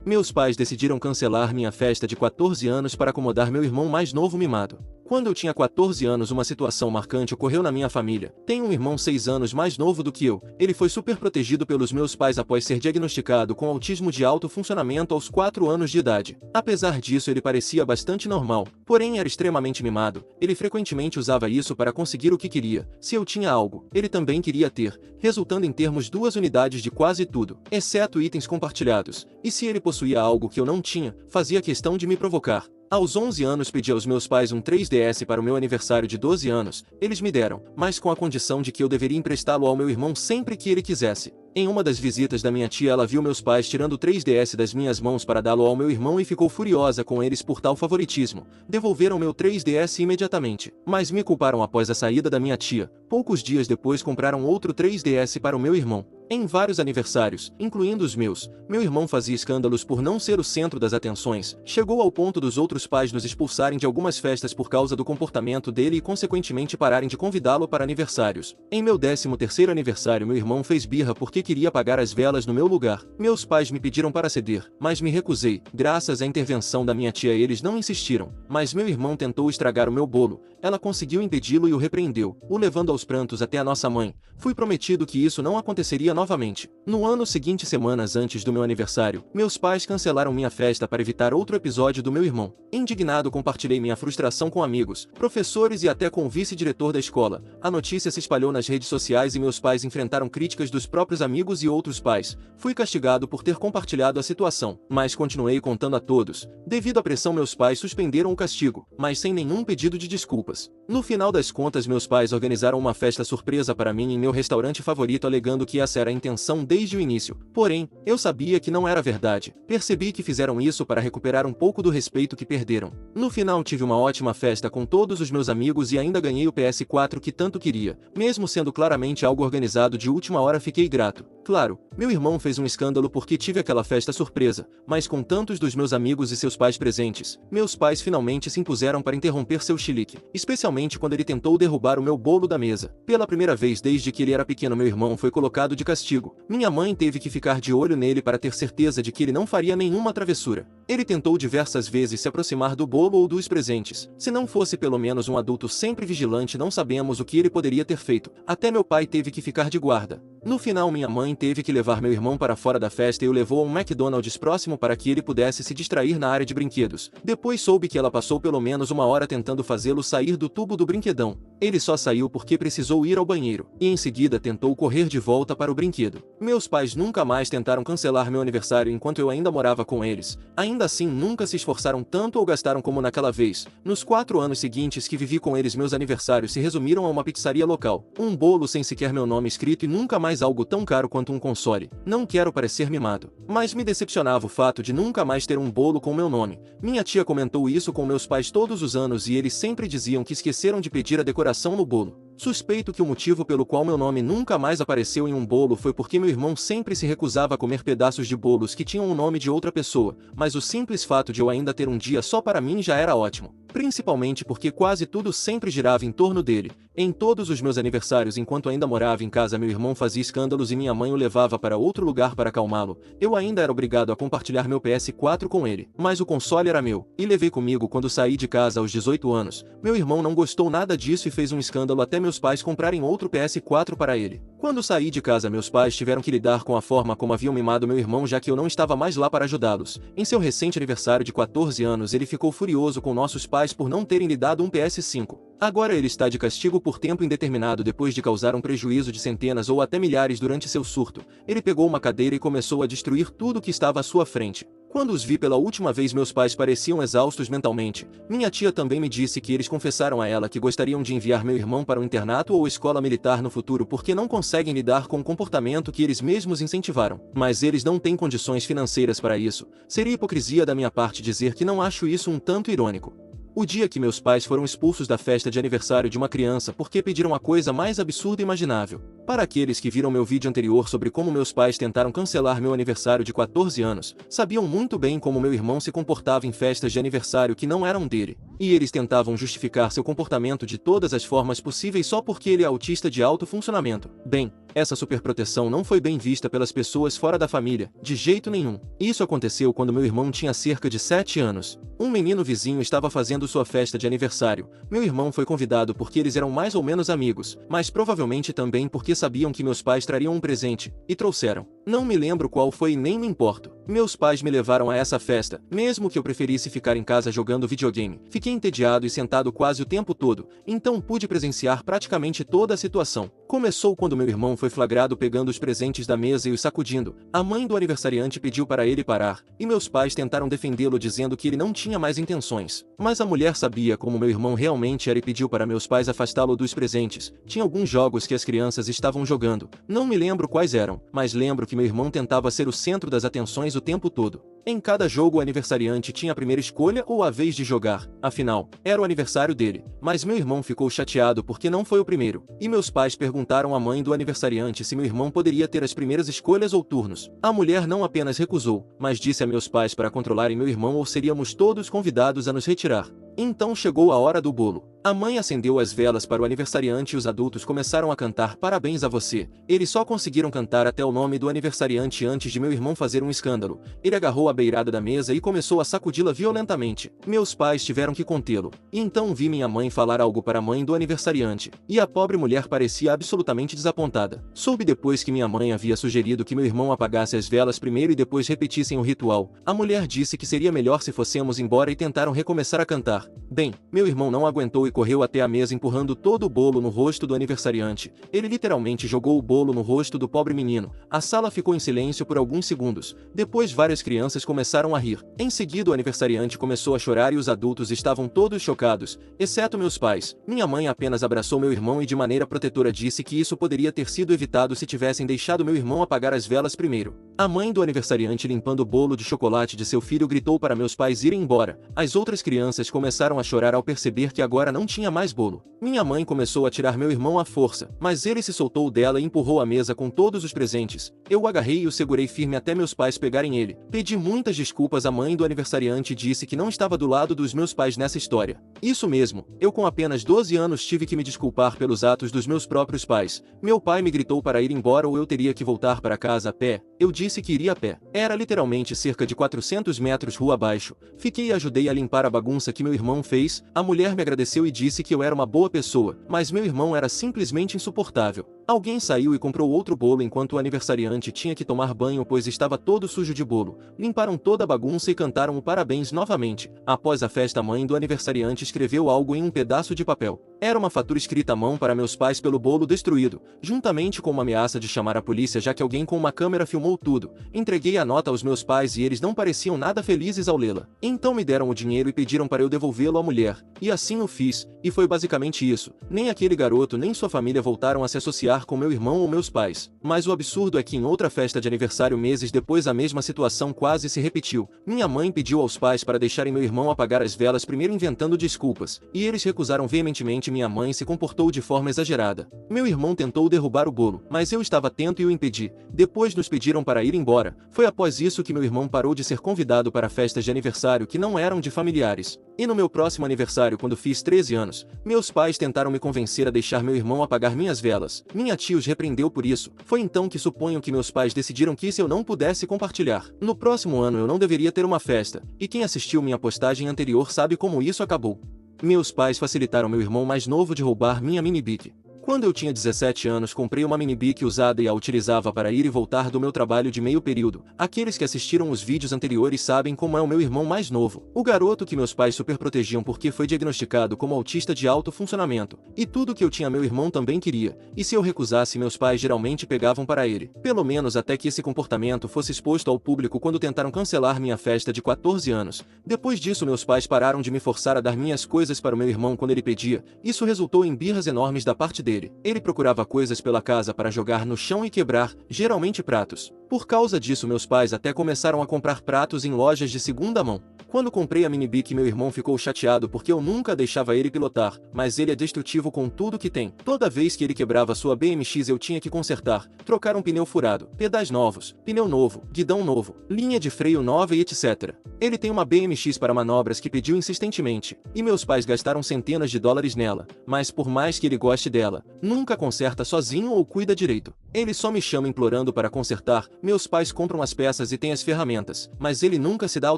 Meus pais decidiram cancelar minha festa de 14 anos para acomodar meu irmão mais novo mimado. Quando eu tinha 14 anos, uma situação marcante ocorreu na minha família. Tenho um irmão 6 anos mais novo do que eu. Ele foi super protegido pelos meus pais após ser diagnosticado com autismo de alto funcionamento aos 4 anos de idade. Apesar disso, ele parecia bastante normal, porém era extremamente mimado. Ele frequentemente usava isso para conseguir o que queria. Se eu tinha algo, ele também queria ter, resultando em termos 2 unidades de quase tudo, exceto itens compartilhados. E se ele possuía algo que eu não tinha, fazia questão de me provocar. Aos 11 anos pedi aos meus pais um 3DS para o meu aniversário de 12 anos, eles me deram, mas com a condição de que eu deveria emprestá-lo ao meu irmão sempre que ele quisesse. Em uma das visitas da minha tia, ela viu meus pais tirando o 3DS das minhas mãos para dá-lo ao meu irmão e ficou furiosa com eles por tal favoritismo. Devolveram meu 3DS imediatamente, mas me culparam após a saída da minha tia. Poucos dias depois compraram outro 3DS para o meu irmão. Em vários aniversários, incluindo os meus, meu irmão fazia escândalos por não ser o centro das atenções. Chegou ao ponto dos outros pais nos expulsarem de algumas festas por causa do comportamento dele e consequentemente pararem de convidá-lo para aniversários. Em meu 13º aniversário, meu irmão fez birra porque queria apagar as velas no meu lugar. Meus pais me pediram para ceder, mas me recusei. Graças à intervenção da minha tia, eles não insistiram, mas meu irmão tentou estragar o meu bolo. Ela conseguiu impedi-lo e o repreendeu, o levando aos prantos até a nossa mãe. Fui prometido que isso não aconteceria novamente. No ano seguinte, semanas antes do meu aniversário, meus pais cancelaram minha festa para evitar outro episódio do meu irmão. Indignado, compartilhei minha frustração com amigos, professores e até com o vice-diretor da escola. A notícia se espalhou nas redes sociais e meus pais enfrentaram críticas dos próprios amigos e outros pais. Fui castigado por ter compartilhado a situação, mas continuei contando a todos. Devido à pressão, meus pais suspenderam o castigo, mas sem nenhum pedido de desculpas. No final das contas, meus pais organizaram uma festa surpresa para mim em meu restaurante favorito, alegando que essa era a intenção desde o início. Porém, eu sabia que não era verdade. Percebi que fizeram isso para recuperar um pouco do respeito que perderam. No final, tive uma ótima festa com todos os meus amigos e ainda ganhei o PS4 que tanto queria. Mesmo sendo claramente algo organizado de última hora, fiquei grato. Claro, meu irmão fez um escândalo porque tive aquela festa surpresa, mas com tantos dos meus amigos e seus pais presentes, meus pais finalmente se impuseram para interromper seu chilique, especialmente quando ele tentou derrubar o meu bolo da mesa. Pela primeira vez desde que ele era pequeno, meu irmão foi colocado de castigo. Minha mãe teve que ficar de olho nele para ter certeza de que ele não faria nenhuma travessura. Ele tentou diversas vezes se aproximar do bolo ou dos presentes. Se não fosse pelo menos um adulto sempre vigilante, não sabemos o que ele poderia ter feito. Até meu pai teve que ficar de guarda. No final, minha mãe teve que levar meu irmão para fora da festa e o levou a um McDonald's próximo para que ele pudesse se distrair na área de brinquedos. Depois soube que ela passou pelo menos uma hora tentando fazê-lo sair do tubo do brinquedão. Ele só saiu porque precisou ir ao banheiro, e em seguida tentou correr de volta para o brinquedo. Meus pais nunca mais tentaram cancelar meu aniversário enquanto eu ainda morava com eles. Ainda assim, nunca se esforçaram tanto ou gastaram como naquela vez. Nos 4 anos seguintes que vivi com eles, meus aniversários se resumiram a uma pizzaria local, um bolo sem sequer meu nome escrito e nunca mais algo tão caro quanto um console. Não quero parecer mimado, mas me decepcionava o fato de nunca mais ter um bolo com meu nome. Minha tia comentou isso com meus pais todos os anos e eles sempre diziam que esqueceram de pedir a decoração no bolo. Suspeito que o motivo pelo qual meu nome nunca mais apareceu em um bolo foi porque meu irmão sempre se recusava a comer pedaços de bolos que tinham o nome de outra pessoa, mas o simples fato de eu ainda ter um dia só para mim já era ótimo. Principalmente porque quase tudo sempre girava em torno dele. Em todos os meus aniversários, enquanto ainda morava em casa, meu irmão fazia escândalos e minha mãe o levava para outro lugar para acalmá-lo. Eu ainda era obrigado a compartilhar meu PS4 com ele, mas o console era meu, e levei comigo quando saí de casa aos 18 anos. Meu irmão não gostou nada disso e fez um escândalo até meus pais comprarem outro PS4 para ele. Quando saí de casa, meus pais tiveram que lidar com a forma como haviam mimado meu irmão, já que eu não estava mais lá para ajudá-los. Em seu recente aniversário de 14 anos, ele ficou furioso com nossos pais por não terem lhe dado um PS5. Agora ele está de castigo por tempo indeterminado depois de causar um prejuízo de centenas ou até milhares durante seu surto. Ele pegou uma cadeira e começou a destruir tudo que estava à sua frente. Quando os vi pela última vez, meus pais pareciam exaustos mentalmente. Minha tia também me disse que eles confessaram a ela que gostariam de enviar meu irmão para um internato ou escola militar no futuro porque não conseguem lidar com o comportamento que eles mesmos incentivaram. Mas eles não têm condições financeiras para isso. Seria hipocrisia da minha parte dizer que não acho isso um tanto irônico. O dia que meus pais foram expulsos da festa de aniversário de uma criança porque pediram a coisa mais absurda imaginável. Para aqueles que viram meu vídeo anterior sobre como meus pais tentaram cancelar meu aniversário de 14 anos, sabiam muito bem como meu irmão se comportava em festas de aniversário que não eram dele. e eles tentavam justificar seu comportamento de todas as formas possíveis só porque ele é autista de alto funcionamento. Bem, essa superproteção não foi bem vista pelas pessoas fora da família, de jeito nenhum. Isso aconteceu quando meu irmão tinha cerca de 7 anos. Um menino vizinho estava fazendo sua festa de aniversário. Meu irmão foi convidado porque eles eram mais ou menos amigos, mas provavelmente também porque sabiam que meus pais trariam um presente, e trouxeram. Não me lembro qual foi e nem me importo. Meus pais me levaram a essa festa, mesmo que eu preferisse ficar em casa jogando videogame. Fiquei entediado e sentado quase o tempo todo, então pude presenciar praticamente toda a situação. Começou quando meu irmão foi flagrado pegando os presentes da mesa e os sacudindo. A mãe do aniversariante pediu para ele parar, e meus pais tentaram defendê-lo dizendo que ele não tinha mais intenções. Mas a mulher sabia como meu irmão realmente era e pediu para meus pais afastá-lo dos presentes. Tinha alguns jogos que as crianças estavam jogando. Não me lembro quais eram, mas lembro que meu irmão tentava ser o centro das atenções o tempo todo. Em cada jogo o aniversariante tinha a primeira escolha ou a vez de jogar, afinal, era o aniversário dele. Mas meu irmão ficou chateado porque não foi o primeiro, e meus pais perguntaram à mãe do aniversariante se meu irmão poderia ter as primeiras escolhas ou turnos. A mulher não apenas recusou, mas disse a meus pais para controlarem meu irmão ou seríamos todos convidados a nos retirar. Então chegou a hora do bolo. A mãe acendeu as velas para o aniversariante e os adultos começaram a cantar "Parabéns a você". Eles só conseguiram cantar até o nome do aniversariante antes de meu irmão fazer um escândalo. Ele agarrou a beirada da mesa e começou a sacudi-la violentamente. Meus pais tiveram que contê-lo. E então vi minha mãe falar algo para a mãe do aniversariante, e a pobre mulher parecia absolutamente desapontada. Soube depois que minha mãe havia sugerido que meu irmão apagasse as velas primeiro e depois repetissem o ritual. A mulher disse que seria melhor se fossemos embora e tentaram recomeçar a cantar. Bem, meu irmão não aguentou e correu até a mesa empurrando todo o bolo no rosto do aniversariante. Ele literalmente jogou o bolo no rosto do pobre menino. A sala ficou em silêncio por alguns segundos. Depois várias crianças começaram a rir. Em seguida o aniversariante começou a chorar e os adultos estavam todos chocados, exceto meus pais. Minha mãe apenas abraçou meu irmão e de maneira protetora disse que isso poderia ter sido evitado se tivessem deixado meu irmão apagar as velas primeiro. A mãe do aniversariante limpando o bolo de chocolate de seu filho gritou para meus pais irem embora. As outras crianças começaram a chorar ao perceber que agora não tinha mais bolo. Minha mãe começou a tirar meu irmão à força, mas ele se soltou dela e empurrou a mesa com todos os presentes. Eu o agarrei e o segurei firme até meus pais pegarem ele. Pedi muitas desculpas à mãe do aniversariante e disse que não estava do lado dos meus pais nessa história. Isso mesmo, eu com apenas 12 anos tive que me desculpar pelos atos dos meus próprios pais. Meu pai me gritou para ir embora ou eu teria que voltar para casa a pé. Eu disse que iria a pé. Era literalmente cerca de 400 metros rua abaixo. Fiquei e ajudei a limpar a bagunça que meu irmão fez. A mulher me agradeceu e disse que eu era uma boa pessoa, mas meu irmão era simplesmente insuportável. Alguém saiu e comprou outro bolo enquanto o aniversariante tinha que tomar banho pois estava todo sujo de bolo. Limparam toda a bagunça e cantaram o parabéns novamente. Após a festa a mãe do aniversariante escreveu algo em um pedaço de papel. Era uma fatura escrita à mão para meus pais pelo bolo destruído, juntamente com uma ameaça de chamar a polícia já que alguém com uma câmera filmou tudo. Entreguei a nota aos meus pais e eles não pareciam nada felizes ao lê-la. Então me deram o dinheiro e pediram para eu devolvê-lo à mulher. E assim o fiz, e foi basicamente isso. Nem aquele garoto nem sua família voltaram a se associar com meu irmão ou meus pais. Mas o absurdo é que em outra festa de aniversário meses depois a mesma situação quase se repetiu. Minha mãe pediu aos pais para deixarem meu irmão apagar as velas primeiro inventando desculpas, e eles recusaram veementemente. Minha mãe se comportou de forma exagerada. Meu irmão tentou derrubar o bolo, mas eu estava atento e o impedi. Depois nos pediram para ir embora. Foi após isso que meu irmão parou de ser convidado para festas de aniversário que não eram de familiares. E no meu próximo aniversário, quando fiz 13 anos, meus pais tentaram me convencer a deixar meu irmão apagar minhas velas. Minha tia os repreendeu por isso. Foi então que suponho que meus pais decidiram que isso eu não pudesse compartilhar. No próximo ano eu não deveria ter uma festa, e quem assistiu minha postagem anterior sabe como isso acabou. Meus pais facilitaram meu irmão mais novo de roubar minha mini Bic. Quando eu tinha 17 anos comprei uma mini Bic usada e a utilizava para ir e voltar do meu trabalho de meio período. Aqueles que assistiram os vídeos anteriores sabem como é o meu irmão mais novo. O garoto que meus pais super protegiam porque foi diagnosticado como autista de alto funcionamento. E tudo que eu tinha meu irmão também queria. E se eu recusasse meus pais geralmente pegavam para ele. Pelo menos até que esse comportamento fosse exposto ao público quando tentaram cancelar minha festa de 14 anos. Depois disso meus pais pararam de me forçar a dar minhas coisas para o meu irmão quando ele pedia. Isso resultou em birras enormes da parte dele. Ele procurava coisas pela casa para jogar no chão e quebrar, geralmente pratos. Por causa disso, meus pais até começaram a comprar pratos em lojas de segunda mão. Quando comprei a Mini Bic, meu irmão ficou chateado porque eu nunca deixava ele pilotar, mas ele é destrutivo com tudo que tem. Toda vez que ele quebrava sua BMX eu tinha que consertar, trocar um pneu furado, pedais novos, pneu novo, guidão novo, linha de freio nova e etc. Ele tem uma BMX para manobras que pediu insistentemente, e meus pais gastaram centenas de dólares nela, mas por mais que ele goste dela, nunca conserta sozinho ou cuida direito. Ele só me chama implorando para consertar, meus pais compram as peças e têm as ferramentas, mas ele nunca se dá ao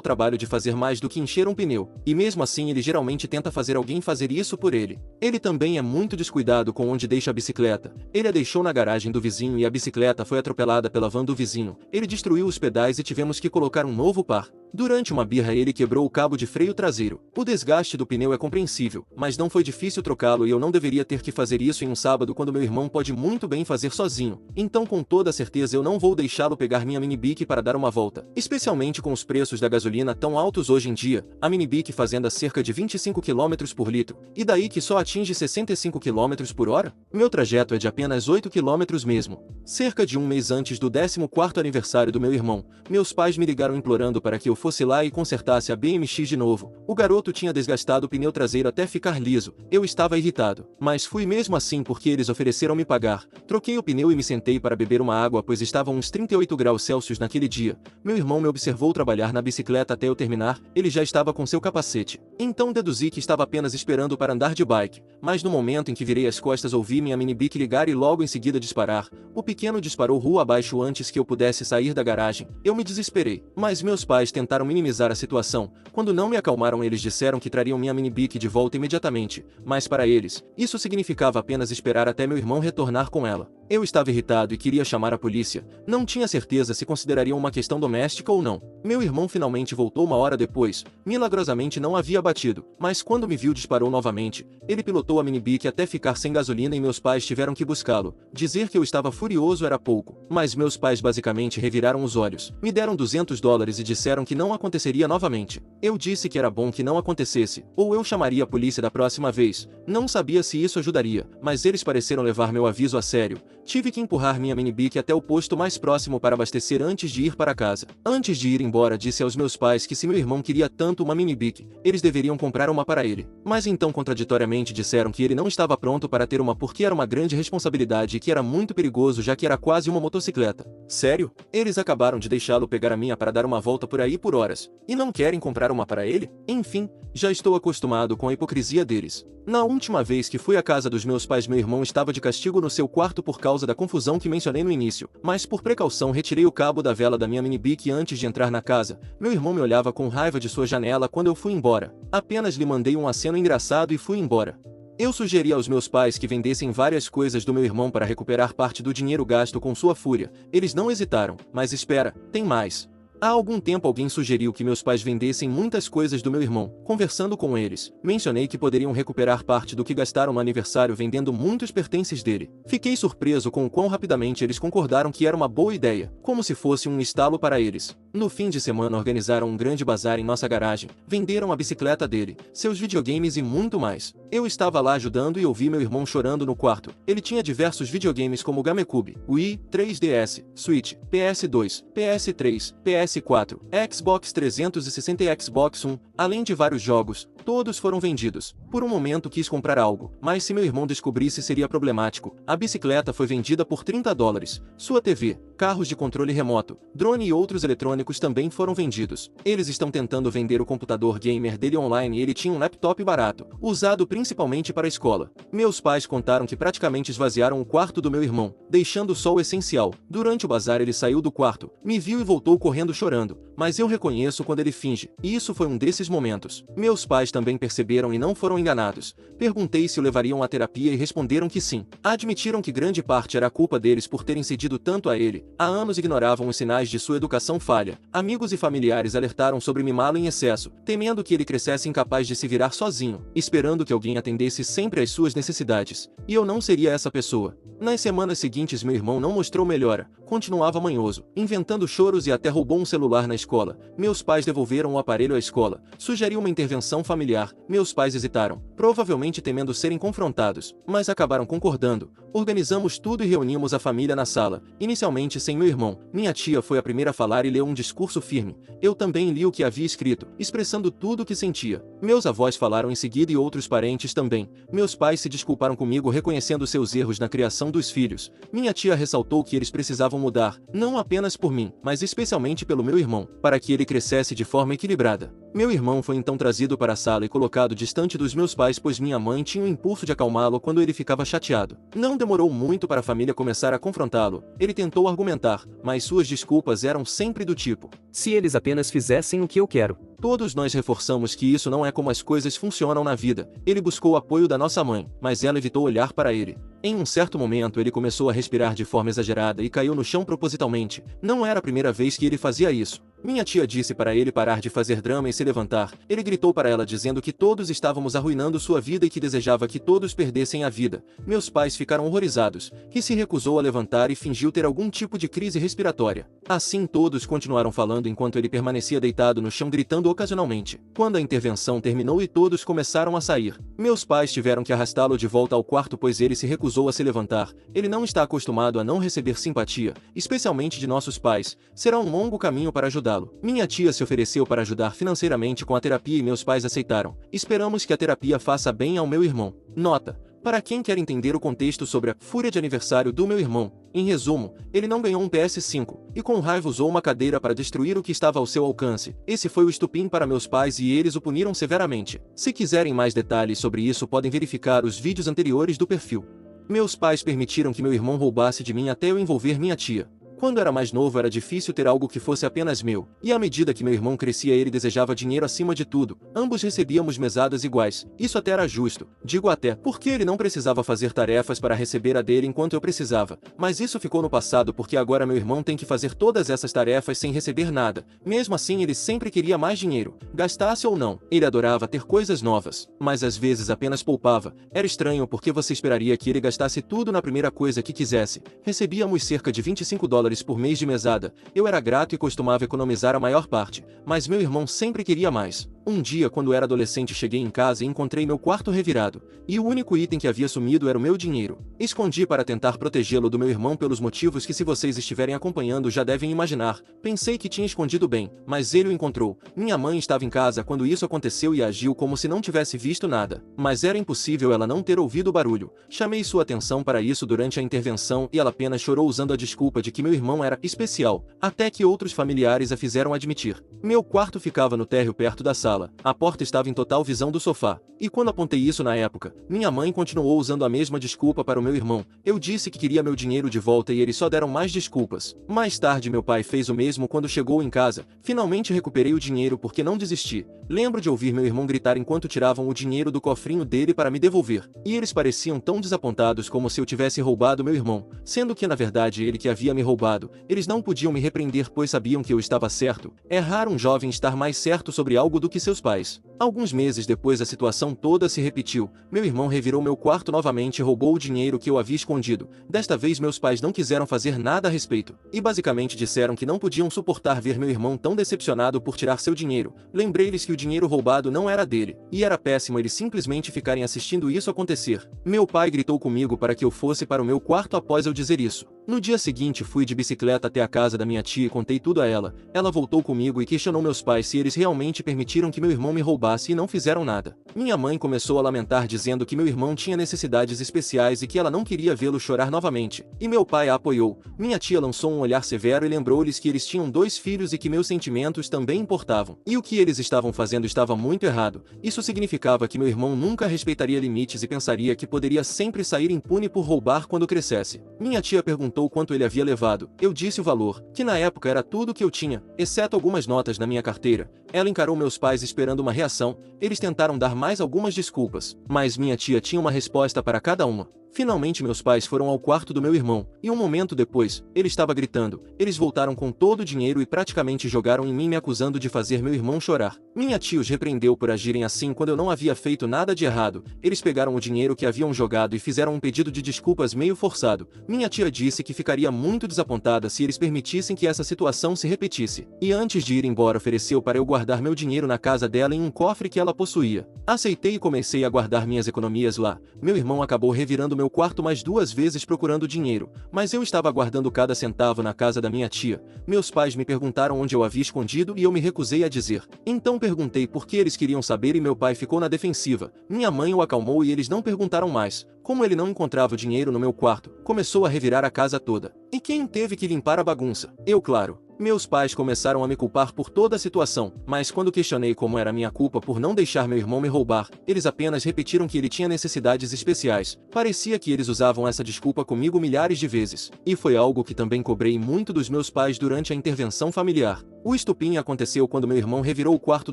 trabalho de fazer mais do que encher um pneu, e mesmo assim ele geralmente tenta fazer alguém fazer isso por ele. Ele também é muito descuidado com onde deixa a bicicleta. Ele a deixou na garagem do vizinho e a bicicleta foi atropelada pela van do vizinho. Ele destruiu os pedais e tivemos que colocar um novo par. Durante uma birra ele quebrou o cabo de freio traseiro. O desgaste do pneu é compreensível, mas não foi difícil trocá-lo e eu não deveria ter que fazer isso em um sábado quando meu irmão pode muito bem fazer sozinho. Então com toda certeza eu não vou deixá-lo pegar minha Mini Bic para dar uma volta. Especialmente com os preços da gasolina tão altos hoje em dia, a Mini Bic fazendo cerca de 25 km por litro. E daí que só atinge 65 km por hora? Meu trajeto é de apenas 8 km mesmo. Cerca de um mês antes do 14º aniversário do meu irmão, meus pais me ligaram implorando para que eu fosse lá e consertasse a BMX de novo. O garoto tinha desgastado o pneu traseiro até ficar liso. Eu estava irritado, mas fui mesmo assim porque eles ofereceram me pagar. Troquei o pneu e me sentei para beber uma água pois estavam uns 38 graus Celsius naquele dia. Meu irmão me observou trabalhar na bicicleta até eu terminar, ele já estava com seu capacete. Então deduzi que estava apenas esperando para andar de bike, mas no momento em que virei as costas ouvi minha Mini Bic ligar e logo em seguida disparar. O pequeno disparou rua abaixo antes que eu pudesse sair da garagem. Eu me desesperei, mas meus pais tentaram minimizar a situação. Quando não me acalmaram eles disseram que trariam minha Mini Bic de volta imediatamente, mas para eles, isso significava apenas esperar até meu irmão retornar com ela. Eu estava irritado e queria chamar a polícia. Não tinha certeza se considerariam uma questão doméstica ou não. Meu irmão finalmente voltou uma hora depois. Milagrosamente não havia batido, mas quando me viu disparou novamente. Ele pilotou a Mini Bic até ficar sem gasolina e meus pais tiveram que buscá-lo. Dizer que eu estava furioso era pouco, mas meus pais basicamente reviraram os olhos. Me deram 200 dólares e disseram que não aconteceria novamente. Eu disse que era bom que não acontecesse, ou eu chamaria a polícia da próxima vez. Não sabia se isso ajudaria, mas eles pareceram levar meu aviso a sério. Tive que empurrar minha Mini Bic até o posto mais próximo para abastecer antes de ir para casa. Antes de ir embora disse aos meus pais que se meu irmão queria tanto uma Mini Bic, eles deveriam comprar uma para ele. Mas então contraditoriamente disseram que ele não estava pronto para ter uma porque era uma grande responsabilidade e que era muito perigoso já que era quase uma motocicleta. Sério? Eles acabaram de deixá-lo pegar a minha para dar uma volta por aí por horas. E não querem comprar uma para ele? Enfim, já estou acostumado com a hipocrisia deles. Na última vez que fui à casa dos meus pais meu irmão estava de castigo no seu quarto por causa da confusão que mencionei no início, mas por precaução retirei o cabo da vela da minha Mini Bic antes de entrar na casa. Meu irmão me olhava com raiva de sua janela quando eu fui embora. Apenas lhe mandei um aceno engraçado e fui embora. Eu sugeri aos meus pais que vendessem várias coisas do meu irmão para recuperar parte do dinheiro gasto com sua fúria. Eles não hesitaram, mas espera, tem mais. Há algum tempo alguém sugeriu que meus pais vendessem muitas coisas do meu irmão. Conversando com eles, mencionei que poderiam recuperar parte do que gastaram no aniversário vendendo muitos pertences dele. Fiquei surpreso com o quão rapidamente eles concordaram que era uma boa ideia, como se fosse um estalo para eles. No fim de semana organizaram um grande bazar em nossa garagem, venderam a bicicleta dele, seus videogames e muito mais. Eu estava lá ajudando e ouvi meu irmão chorando no quarto. Ele tinha diversos videogames como GameCube, Wii, 3DS, Switch, PS2, PS3, PS4, Xbox 360 e Xbox One, além de vários jogos. Todos foram vendidos. Por um momento quis comprar algo, mas se meu irmão descobrisse seria problemático. A bicicleta foi vendida por 30 dólares. Sua TV, carros de controle remoto, drone e outros eletrônicos também foram vendidos. Eles estão tentando vender o computador gamer dele online e ele tinha um laptop barato, usado principalmente para a escola. Meus pais contaram que praticamente esvaziaram o quarto do meu irmão, deixando só o essencial. Durante o bazar ele saiu do quarto, me viu e voltou correndo chorando, mas eu reconheço quando ele finge, e isso foi um desses momentos. Meus pais também perceberam e não foram enganados. Perguntei se o levariam à terapia e responderam que sim. Admitiram que grande parte era a culpa deles por terem cedido tanto a ele. Há anos ignoravam os sinais de sua educação falha. Amigos e familiares alertaram sobre mimá-lo em excesso, temendo que ele crescesse incapaz de se virar sozinho, esperando que alguém atendesse sempre às suas necessidades. E eu não seria essa pessoa. Nas semanas seguintes meu irmão não mostrou melhora. continuava manhoso, inventando choros e até roubou um celular na escola. Meus pais devolveram o aparelho à escola. Sugeriu uma intervenção familiar. Meus pais hesitaram, provavelmente temendo serem confrontados, mas acabaram concordando. Organizamos tudo e reunimos a família na sala, inicialmente sem meu irmão. Minha tia foi a primeira a falar e leu um discurso firme. Eu também li o que havia escrito, expressando tudo o que sentia. Meus avós falaram em seguida e outros parentes também. Meus pais se desculparam comigo reconhecendo seus erros na criação dos filhos. Minha tia ressaltou que eles precisavam mudar, não apenas por mim, mas especialmente pelo meu irmão, para que ele crescesse de forma equilibrada. Meu irmão foi então trazido para a sala e colocado distante dos meus pais, pois minha mãe tinha o impulso de acalmá-lo quando ele ficava chateado. Não demorou muito para a família começar a confrontá-lo. Ele tentou argumentar, mas suas desculpas eram sempre do tipo: se eles apenas fizessem o que eu quero. Todos nós reforçamos que isso não é como as coisas funcionam na vida. Ele buscou o apoio da nossa mãe, mas ela evitou olhar para ele. Em um certo momento ele começou a respirar de forma exagerada e caiu no chão propositalmente. Não era a primeira vez que ele fazia isso. Minha tia disse para ele parar de fazer drama e se levantar. Ele gritou para ela dizendo que todos estávamos arruinando sua vida e que desejava que todos perdessem a vida. Meus pais ficaram horrorizados, que se recusou a levantar e fingiu ter algum tipo de crise respiratória. Assim todos continuaram falando enquanto ele permanecia deitado no chão gritando ocasionalmente. Quando a intervenção terminou e todos começaram a sair, meus pais tiveram que arrastá-lo de volta ao quarto pois ele se recusou a se levantar. Ele não está acostumado a não receber simpatia, especialmente de nossos pais. Será um longo caminho para ajudá-lo. Minha tia se ofereceu para ajudar financeiramente com a terapia e meus pais aceitaram. Esperamos que a terapia faça bem ao meu irmão. Nota: para quem quer entender o contexto sobre a fúria de aniversário do meu irmão, em resumo, ele não ganhou um PS5, e com raiva usou uma cadeira para destruir o que estava ao seu alcance. Esse foi o estupim para meus pais e eles o puniram severamente. Se quiserem mais detalhes sobre isso podem verificar os vídeos anteriores do perfil. Meus pais permitiram que meu irmão roubasse de mim até eu envolver minha tia. Quando era mais novo era difícil ter algo que fosse apenas meu, e à medida que meu irmão crescia ele desejava dinheiro acima de tudo. Ambos recebíamos mesadas iguais. Isso até era justo. Digo até, porque ele não precisava fazer tarefas para receber a dele enquanto eu precisava. Mas isso ficou no passado porque agora meu irmão tem que fazer todas essas tarefas sem receber nada. Mesmo assim ele sempre queria mais dinheiro, gastasse ou não. Ele adorava ter coisas novas, mas às vezes apenas poupava. Era estranho porque você esperaria que ele gastasse tudo na primeira coisa que quisesse. Recebíamos cerca de $25 por mês de mesada. Eu era grato e costumava economizar a maior parte, mas meu irmão sempre queria mais. Um dia, quando era adolescente, cheguei em casa e encontrei meu quarto revirado, e o único item que havia sumido era o meu dinheiro. Escondi para tentar protegê-lo do meu irmão pelos motivos que, se vocês estiverem acompanhando, já devem imaginar. Pensei que tinha escondido bem, mas ele o encontrou. Minha mãe estava em casa quando isso aconteceu e agiu como se não tivesse visto nada, mas era impossível ela não ter ouvido o barulho. Chamei sua atenção para isso durante a intervenção e ela apenas chorou usando a desculpa de que meu irmão era especial, até que outros familiares a fizeram admitir. Meu quarto ficava no térreo perto da sala. A porta estava em total visão do sofá. E quando apontei isso na época, minha mãe continuou usando a mesma desculpa para o meu irmão. Eu disse que queria meu dinheiro de volta e eles só deram mais desculpas. Mais tarde meu pai fez o mesmo quando chegou em casa. Finalmente recuperei o dinheiro porque não desisti. Lembro de ouvir meu irmão gritar enquanto tiravam o dinheiro do cofrinho dele para me devolver. E eles pareciam tão desapontados como se eu tivesse roubado meu irmão, sendo que na verdade ele que havia me roubado. Eles não podiam me repreender pois sabiam que eu estava certo. É raro um jovem estar mais certo sobre algo do que seus pais. Alguns meses depois a situação toda se repetiu. Meu irmão revirou meu quarto novamente e roubou o dinheiro que eu havia escondido. Desta vez meus pais não quiseram fazer nada a respeito, e basicamente disseram que não podiam suportar ver meu irmão tão decepcionado por tirar seu dinheiro. Lembrei-lhes que o dinheiro roubado não era dele, e era péssimo eles simplesmente ficarem assistindo isso acontecer. Meu pai gritou comigo para que eu fosse para o meu quarto após eu dizer isso. No dia seguinte fui de bicicleta até a casa da minha tia e contei tudo a ela. Ela voltou comigo e questionou meus pais se eles realmente permitiram que meu irmão me roubasse e não fizeram nada. Minha mãe começou a lamentar dizendo que meu irmão tinha necessidades especiais e que ela não queria vê-lo chorar novamente. E meu pai a apoiou. Minha tia lançou um olhar severo e lembrou-lhes que eles tinham 2 filhos e que meus sentimentos também importavam. E o que eles estavam fazendo estava muito errado. Isso significava que meu irmão nunca respeitaria limites e pensaria que poderia sempre sair impune por roubar quando crescesse. Minha tia perguntou quanto ele havia levado. Eu disse o valor, que na época era tudo o que eu tinha, exceto algumas notas na minha carteira. Ela encarou meus pais esperando uma reação. Eles tentaram dar mais algumas desculpas, mas minha tia tinha uma resposta para cada uma. Finalmente meus pais foram ao quarto do meu irmão, e um momento depois, ele estava gritando. Eles voltaram com todo o dinheiro e praticamente jogaram em mim me acusando de fazer meu irmão chorar. Minha tia os repreendeu por agirem assim quando eu não havia feito nada de errado. Eles pegaram o dinheiro que haviam jogado e fizeram um pedido de desculpas meio forçado. Minha tia disse que ficaria muito desapontada se eles permitissem que essa situação se repetisse. E antes de ir embora ofereceu para eu guardar meu dinheiro na casa dela em um cofre que ela possuía. Aceitei e comecei a guardar minhas economias lá. Meu irmão acabou revirando meu quarto mais 2 vezes procurando dinheiro, mas eu estava guardando cada centavo na casa da minha tia. Meus pais me perguntaram onde eu havia escondido e eu me recusei a dizer. Então perguntei por que eles queriam saber e meu pai ficou na defensiva. Minha mãe o acalmou e eles não perguntaram mais. Como ele não encontrava o dinheiro no meu quarto, começou a revirar a casa toda. E quem teve que limpar a bagunça? Eu, claro. Meus pais começaram a me culpar por toda a situação, mas quando questionei como era minha culpa por não deixar meu irmão me roubar, eles apenas repetiram que ele tinha necessidades especiais. Parecia que eles usavam essa desculpa comigo milhares de vezes. E foi algo que também cobrei muito dos meus pais durante a intervenção familiar. O estupim aconteceu quando meu irmão revirou o quarto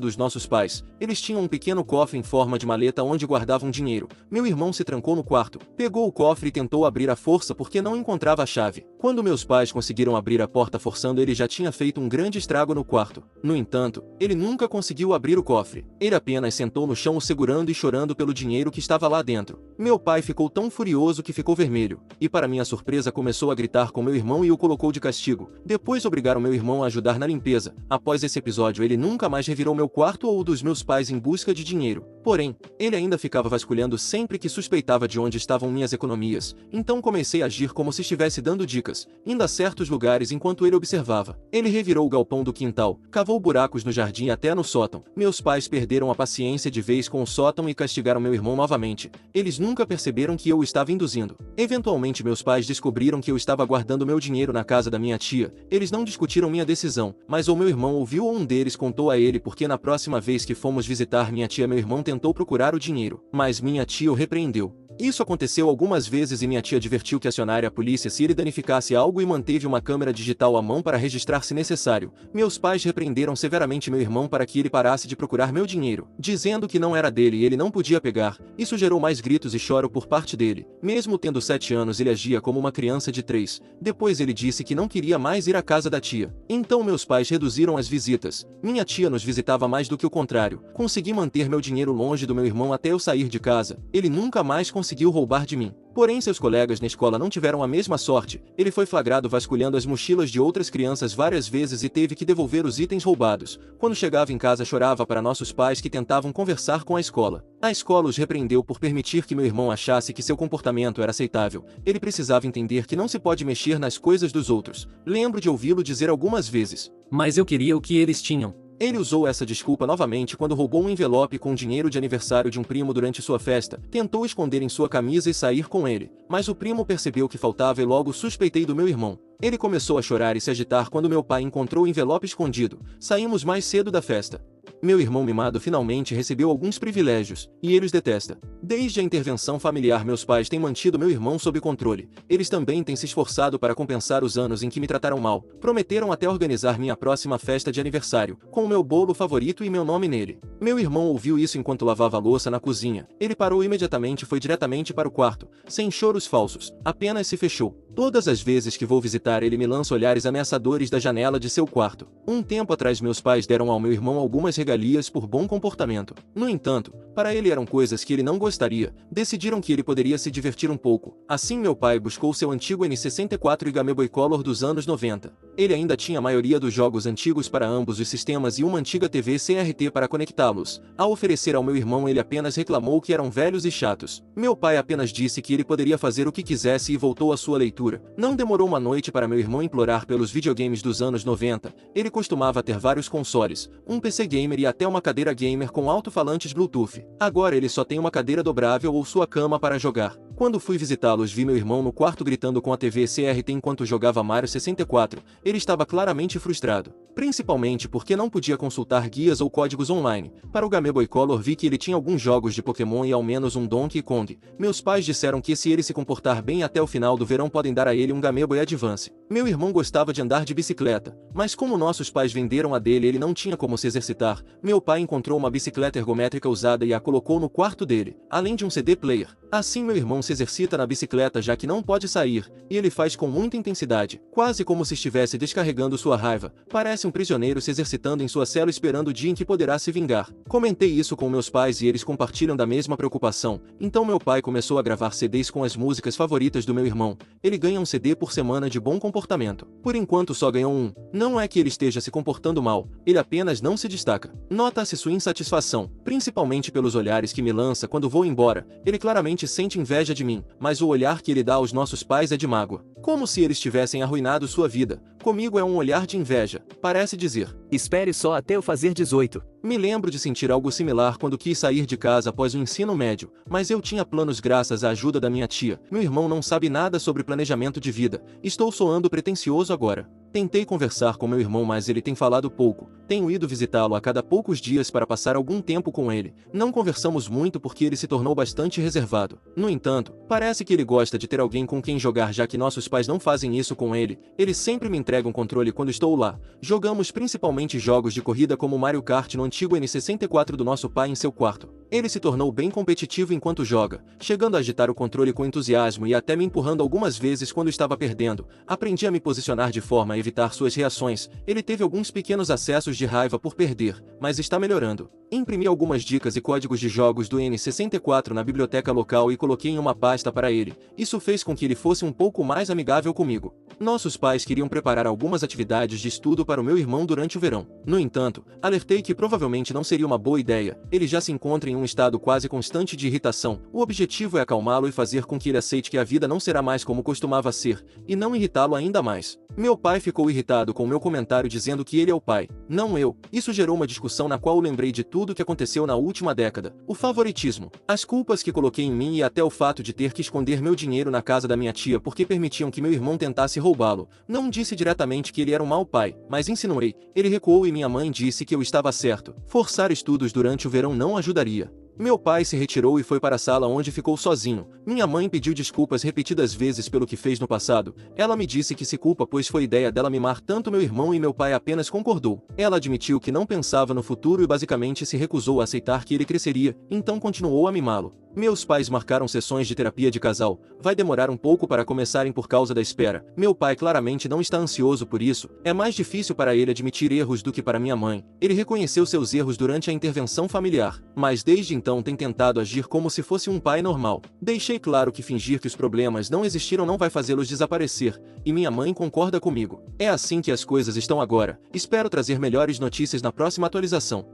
dos nossos pais. Eles tinham um pequeno cofre em forma de maleta onde guardavam dinheiro. Meu irmão se trancou no quarto, pegou o cofre e tentou abrir à força porque não encontrava a chave. Quando meus pais conseguiram abrir a porta forçando, ele já tinha feito um grande estrago no quarto. No entanto, ele nunca conseguiu abrir o cofre. Ele apenas sentou no chão o segurando e chorando pelo dinheiro que estava lá dentro. Meu pai ficou tão furioso que ficou vermelho, e para minha surpresa começou a gritar com meu irmão e o colocou de castigo. Depois obrigaram meu irmão a ajudar na limpeza. Após esse episódio ele nunca mais revirou meu quarto ou o dos meus pais em busca de dinheiro. Porém, ele ainda ficava vasculhando sempre que suspeitava de onde estavam minhas economias. Então comecei a agir como se estivesse dando dicas, indo a certos lugares enquanto ele observava. Ele revirou o galpão do quintal, cavou buracos no jardim até no sótão. Meus pais perderam a paciência de vez com o sótão e castigaram meu irmão novamente. Eles nunca perceberam que eu o estava induzindo. Eventualmente meus pais descobriram que eu estava guardando meu dinheiro na casa da minha tia. Eles não discutiram minha decisão, mas ou meu irmão ouviu ou um deles contou a ele porque na próxima vez que fomos visitar minha tia meu irmão tentou procurar o dinheiro, mas minha tia o repreendeu. Isso aconteceu algumas vezes e minha tia advertiu que acionaria a polícia se ele danificasse algo e manteve uma câmera digital à mão para registrar se necessário. Meus pais repreenderam severamente meu irmão para que ele parasse de procurar meu dinheiro, dizendo que não era dele e ele não podia pegar. Isso gerou mais gritos e choro por parte dele. Mesmo tendo 7 anos ele agia como uma criança de 3. Depois ele disse que não queria mais ir à casa da tia. Então meus pais reduziram as visitas. Minha tia nos visitava mais do que o contrário. Consegui manter meu dinheiro longe do meu irmão até eu sair de casa. Ele nunca mais conseguiu roubar de mim. Porém seus colegas na escola não tiveram a mesma sorte. Ele foi flagrado vasculhando as mochilas de outras crianças várias vezes e teve que devolver os itens roubados. Quando chegava em casa chorava para nossos pais que tentavam conversar com a escola. A escola os repreendeu por permitir que meu irmão achasse que seu comportamento era aceitável. Ele precisava entender que não se pode mexer nas coisas dos outros. Lembro de ouvi-lo dizer algumas vezes: "Mas eu queria o que eles tinham." Ele usou essa desculpa novamente quando roubou um envelope com dinheiro de aniversário de um primo durante sua festa. Tentou esconder em sua camisa e sair com ele, mas o primo percebeu que faltava e logo suspeitei do meu irmão. Ele começou a chorar e se agitar quando meu pai encontrou o envelope escondido. Saímos mais cedo da festa. Meu irmão mimado finalmente recebeu alguns privilégios, e ele os detesta. Desde a intervenção familiar meus pais têm mantido meu irmão sob controle. Eles também têm se esforçado para compensar os anos em que me trataram mal. Prometeram até organizar minha próxima festa de aniversário, com o meu bolo favorito e meu nome nele. Meu irmão ouviu isso enquanto lavava a louça na cozinha. Ele parou imediatamente e foi diretamente para o quarto, sem choros falsos, apenas se fechou. Todas as vezes que vou visitar ele me lança olhares ameaçadores da janela de seu quarto. Um tempo atrás meus pais deram ao meu irmão algumas regalias por bom comportamento. No entanto, para ele eram coisas que ele não gostaria. Decidiram que ele poderia se divertir um pouco. Assim meu pai buscou seu antigo N64 e Game Boy Color dos anos 90. Ele ainda tinha a maioria dos jogos antigos para ambos os sistemas e uma antiga TV CRT para conectá-los. Ao oferecer ao meu irmão ele apenas reclamou que eram velhos e chatos. Meu pai apenas disse que ele poderia fazer o que quisesse e voltou à sua leitura. Não demorou uma noite para meu irmão implorar pelos videogames dos anos 90. Ele costumava ter vários consoles, um PC gamer e até uma cadeira gamer com alto-falantes Bluetooth. Agora ele só tem uma cadeira dobrável ou sua cama para jogar. Quando fui visitá-los vi meu irmão no quarto gritando com a TV CRT enquanto jogava Mario 64. Ele estava claramente frustrado, principalmente porque não podia consultar guias ou códigos online. Para o Game Boy Color vi que ele tinha alguns jogos de Pokémon e ao menos um Donkey Kong. Meus pais disseram que se ele se comportar bem até o final do verão podem dar a ele um Game Boy Advance. Meu irmão gostava de andar de bicicleta, mas como nossos pais venderam a dele ele não tinha como se exercitar. Meu pai encontrou uma bicicleta ergométrica usada e a colocou no quarto dele, além de um CD player. Assim meu irmão se se exercita na bicicleta já que não pode sair, e ele faz com muita intensidade, quase como se estivesse descarregando sua raiva. Parece um prisioneiro se exercitando em sua cela esperando o dia em que poderá se vingar. Comentei isso com meus pais e eles compartilham da mesma preocupação. Então meu pai começou a gravar CDs com as músicas favoritas do meu irmão. Ele ganha um CD por semana de bom comportamento. Por enquanto só ganhou um. Não é que ele esteja se comportando mal, ele apenas não se destaca. Nota-se sua insatisfação, principalmente pelos olhares que me lança quando vou embora. Ele claramente sente inveja de mim, mas o olhar que ele dá aos nossos pais é de mágoa. Como se eles tivessem arruinado sua vida. Comigo é um olhar de inveja, parece dizer: espere só até eu fazer 18. Me lembro de sentir algo similar quando quis sair de casa após o ensino médio, mas eu tinha planos graças à ajuda da minha tia. Meu irmão não sabe nada sobre planejamento de vida. Estou soando pretensioso agora. Tentei conversar com meu irmão, mas ele tem falado pouco. Tenho ido visitá-lo a cada poucos dias para passar algum tempo com ele. Não conversamos muito porque ele se tornou bastante reservado. No entanto, parece que ele gosta de ter alguém com quem jogar, já que nossos pais não fazem isso com ele. Ele sempre me entrega um controle quando estou lá. Jogamos principalmente jogos de corrida como Mario Kart no antigo N64 do nosso pai em seu quarto. Ele se tornou bem competitivo enquanto joga, chegando a agitar o controle com entusiasmo e até me empurrando algumas vezes quando estava perdendo. Aprendi a me posicionar de forma a evitar suas reações. Ele teve alguns pequenos acessos de raiva por perder, mas está melhorando. Imprimi algumas dicas e códigos de jogos do N64 na biblioteca local e coloquei em uma pasta para ele. Isso fez com que ele fosse um pouco mais amigável comigo. Nossos pais queriam preparar algumas atividades de estudo para o meu irmão durante o verão. No entanto, alertei que provavelmente não seria uma boa ideia. Ele já se encontra em um estado quase constante de irritação. O objetivo é acalmá-lo e fazer com que ele aceite que a vida não será mais como costumava ser, e não irritá-lo ainda mais. Meu pai ficou irritado com meu comentário dizendo que ele é o pai, não eu. Isso gerou uma discussão na qual lembrei de tudo o que aconteceu na última década. O favoritismo, as culpas que coloquei em mim e até o fato de ter que esconder meu dinheiro na casa da minha tia porque permitiam que meu irmão tentasse roubá-lo. Não disse diretamente que ele era um mau pai, mas insinuei. Ele recuou e minha mãe disse que eu estava certo. Forçar estudos durante o verão não ajudaria. Meu pai se retirou e foi para a sala onde ficou sozinho. Minha mãe pediu desculpas repetidas vezes pelo que fez no passado. Ela me disse que se culpa pois foi ideia dela mimar tanto meu irmão e meu pai apenas concordou. Ela admitiu que não pensava no futuro e basicamente se recusou a aceitar que ele cresceria, então continuou a mimá-lo. Meus pais marcaram sessões de terapia de casal. Vai demorar um pouco para começarem por causa da espera. Meu pai claramente não está ansioso por isso. É mais difícil para ele admitir erros do que para minha mãe. Ele reconheceu seus erros durante a intervenção familiar, mas desde então tem tentado agir como se fosse um pai normal. Deixei claro que fingir que os problemas não existiram não vai fazê-los desaparecer, e minha mãe concorda comigo. É assim que as coisas estão agora. Espero trazer melhores notícias na próxima atualização.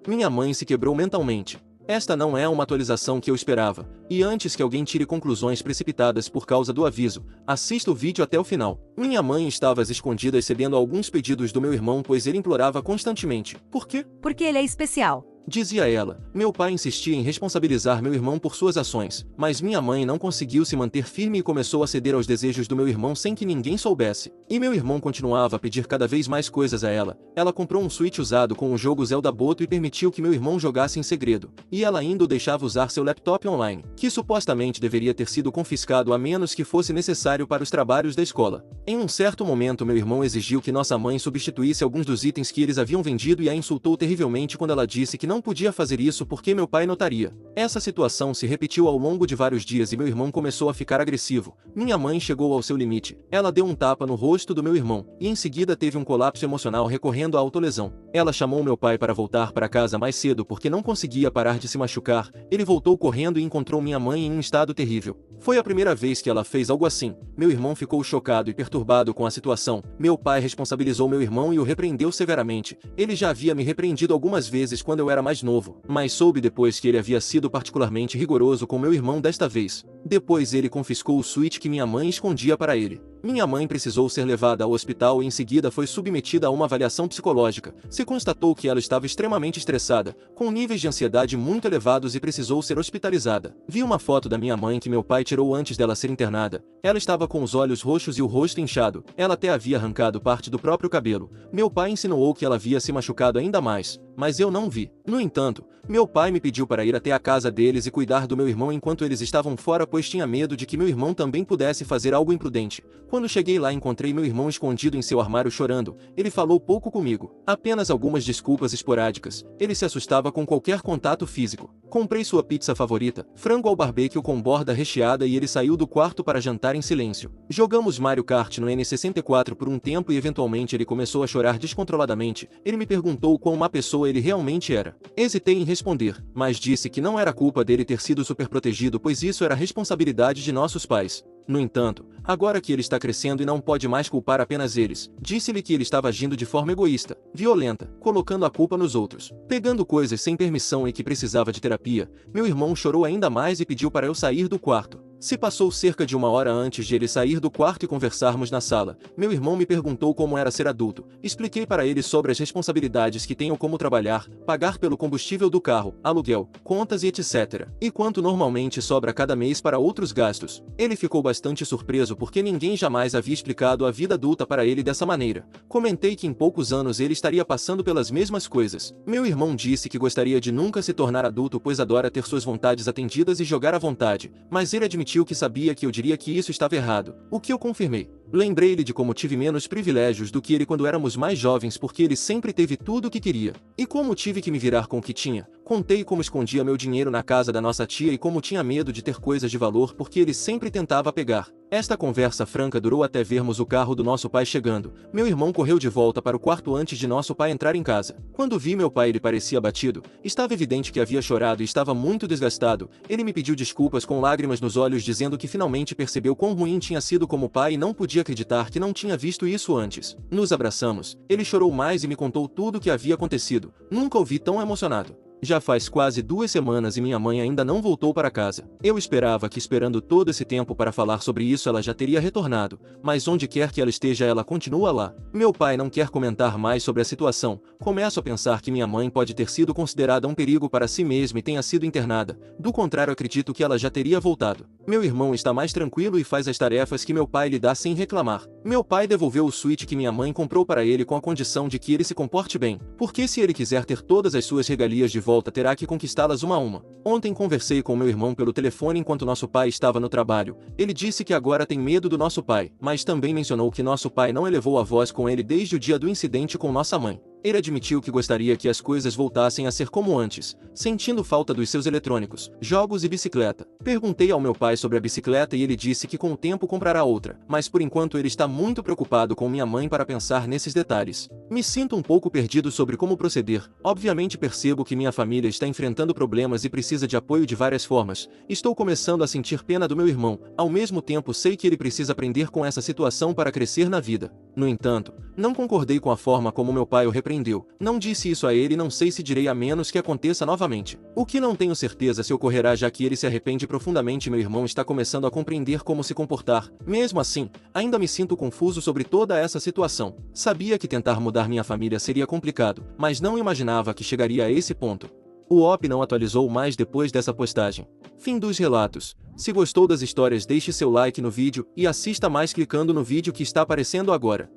Minha mãe se quebrou mentalmente. Esta não é uma atualização que eu esperava, e antes que alguém tire conclusões precipitadas por causa do aviso, assista o vídeo até o final. Minha mãe estava às escondidas recebendo alguns pedidos do meu irmão pois ele implorava constantemente. Por quê? Porque ele é especial. Dizia ela. Meu pai insistia em responsabilizar meu irmão por suas ações, mas minha mãe não conseguiu se manter firme e começou a ceder aos desejos do meu irmão sem que ninguém soubesse. E meu irmão continuava a pedir cada vez mais coisas a ela. Ela comprou um Switch usado com o jogo Zelda Boto e permitiu que meu irmão jogasse em segredo. E ela ainda o deixava usar seu laptop online, que supostamente deveria ter sido confiscado a menos que fosse necessário para os trabalhos da escola. Em um certo momento meu irmão exigiu que nossa mãe substituísse alguns dos itens que eles haviam vendido e a insultou terrivelmente quando ela disse que não podia fazer isso porque meu pai notaria. Essa situação se repetiu ao longo de vários dias e meu irmão começou a ficar agressivo. Minha mãe chegou ao seu limite. Ela deu um tapa no rosto do meu irmão e em seguida teve um colapso emocional recorrendo à autolesão. Ela chamou meu pai para voltar para casa mais cedo porque não conseguia parar de se machucar. Ele voltou correndo e encontrou minha mãe em um estado terrível. Foi a primeira vez que ela fez algo assim. Meu irmão ficou chocado e perturbado com a situação. Meu pai responsabilizou meu irmão e o repreendeu severamente. Ele já havia me repreendido algumas vezes quando eu era mais novo, mas soube depois que ele havia sido particularmente rigoroso com meu irmão desta vez. Depois ele confiscou o Switch que minha mãe escondia para ele. Minha mãe precisou ser levada ao hospital e em seguida foi submetida a uma avaliação psicológica. Se constatou que ela estava extremamente estressada, com níveis de ansiedade muito elevados e precisou ser hospitalizada. Vi uma foto da minha mãe que meu pai tirou antes dela ser internada. Ela estava com os olhos roxos e o rosto inchado. Ela até havia arrancado parte do próprio cabelo. Meu pai insinuou que ela havia se machucado ainda mais. mas eu não vi. No entanto, meu pai me pediu para ir até a casa deles e cuidar do meu irmão enquanto eles estavam fora, pois tinha medo de que meu irmão também pudesse fazer algo imprudente. Quando cheguei lá, encontrei meu irmão escondido em seu armário chorando. Ele falou pouco comigo, apenas algumas desculpas esporádicas. Ele se assustava com qualquer contato físico. Comprei sua pizza favorita, frango ao barbecue com borda recheada, e ele saiu do quarto para jantar em silêncio. Jogamos Mario Kart no N64 por um tempo e eventualmente ele começou a chorar descontroladamente. Ele me perguntou quão má pessoa ele realmente era. Hesitei em responder, mas disse que não era culpa dele ter sido superprotegido, pois isso era responsabilidade de nossos pais. No entanto, agora que ele está crescendo e não pode mais culpar apenas eles, disse-lhe que ele estava agindo de forma egoísta, violenta, colocando a culpa nos outros, pegando coisas sem permissão e que precisava de terapia. Meu irmão chorou ainda mais e pediu para eu sair do quarto. Se passou cerca de 1 hora antes de ele sair do quarto e conversarmos na sala. Meu irmão me perguntou como era ser adulto. Expliquei para ele sobre as responsabilidades que tenho, como trabalhar, pagar pelo combustível do carro, aluguel, contas e etc. E quanto normalmente sobra cada mês para outros gastos. Ele ficou bastante surpreso porque ninguém jamais havia explicado a vida adulta para ele dessa maneira. Comentei que em poucos anos ele estaria passando pelas mesmas coisas. Meu irmão disse que gostaria de nunca se tornar adulto, pois adora ter suas vontades atendidas e jogar à vontade, mas ele admitiu que sabia que eu diria que isso estava errado, o que eu confirmei. Lembrei-lhe de como tive menos privilégios do que ele quando éramos mais jovens, porque ele sempre teve tudo o que queria. E como tive que me virar com o que tinha. Contei como escondia meu dinheiro na casa da nossa tia e como tinha medo de ter coisas de valor porque ele sempre tentava pegar. Esta conversa franca durou até vermos o carro do nosso pai chegando. Meu irmão correu de volta para o quarto antes de nosso pai entrar em casa. Quando vi meu pai, ele parecia abatido. Estava evidente que havia chorado e estava muito desgastado. Ele me pediu desculpas com lágrimas nos olhos, dizendo que finalmente percebeu quão ruim tinha sido como pai e não podia acreditar que não tinha visto isso antes. Nos abraçamos. Ele chorou mais e me contou tudo o que havia acontecido. Nunca o vi tão emocionado. Já faz quase 2 semanas e minha mãe ainda não voltou para casa. Eu esperava que, esperando todo esse tempo para falar sobre isso, ela já teria retornado, mas onde quer que ela esteja, ela continua lá. Meu pai não quer comentar mais sobre a situação. Começo a pensar que minha mãe pode ter sido considerada um perigo para si mesma e tenha sido internada. Do contrário, acredito que ela já teria voltado. Meu irmão está mais tranquilo e faz as tarefas que meu pai lhe dá sem reclamar. Meu pai devolveu o Switch que minha mãe comprou para ele com a condição de que ele se comporte bem, porque se ele quiser ter todas as suas regalias de volta, terá que conquistá-las uma a uma. Ontem conversei com meu irmão pelo telefone enquanto nosso pai estava no trabalho. Ele disse que agora tem medo do nosso pai, mas também mencionou que nosso pai não elevou a voz com ele desde o dia do incidente com nossa mãe. Ele admitiu que gostaria que as coisas voltassem a ser como antes, sentindo falta dos seus eletrônicos, jogos e bicicleta. Perguntei ao meu pai sobre a bicicleta e ele disse que com o tempo comprará outra, mas por enquanto ele está muito preocupado com minha mãe para pensar nesses detalhes. Me sinto um pouco perdido sobre como proceder. Obviamente percebo que minha família está enfrentando problemas e precisa de apoio de várias formas. Estou começando a sentir pena do meu irmão, ao mesmo tempo sei que ele precisa aprender com essa situação para crescer na vida. No entanto, não concordei com a forma como meu pai o repreendeu. Não disse isso a ele e não sei se direi a menos que aconteça novamente. O que não tenho certeza se ocorrerá, já que ele se arrepende profundamente. Meu irmão está começando a compreender como se comportar. Mesmo assim, ainda me sinto confuso sobre toda essa situação. Sabia que tentar mudar minha família seria complicado, mas não imaginava que chegaria a esse ponto. O OP não atualizou mais depois dessa postagem. Fim dos relatos. Se gostou das histórias, deixe seu like no vídeo e assista mais clicando no vídeo que está aparecendo agora.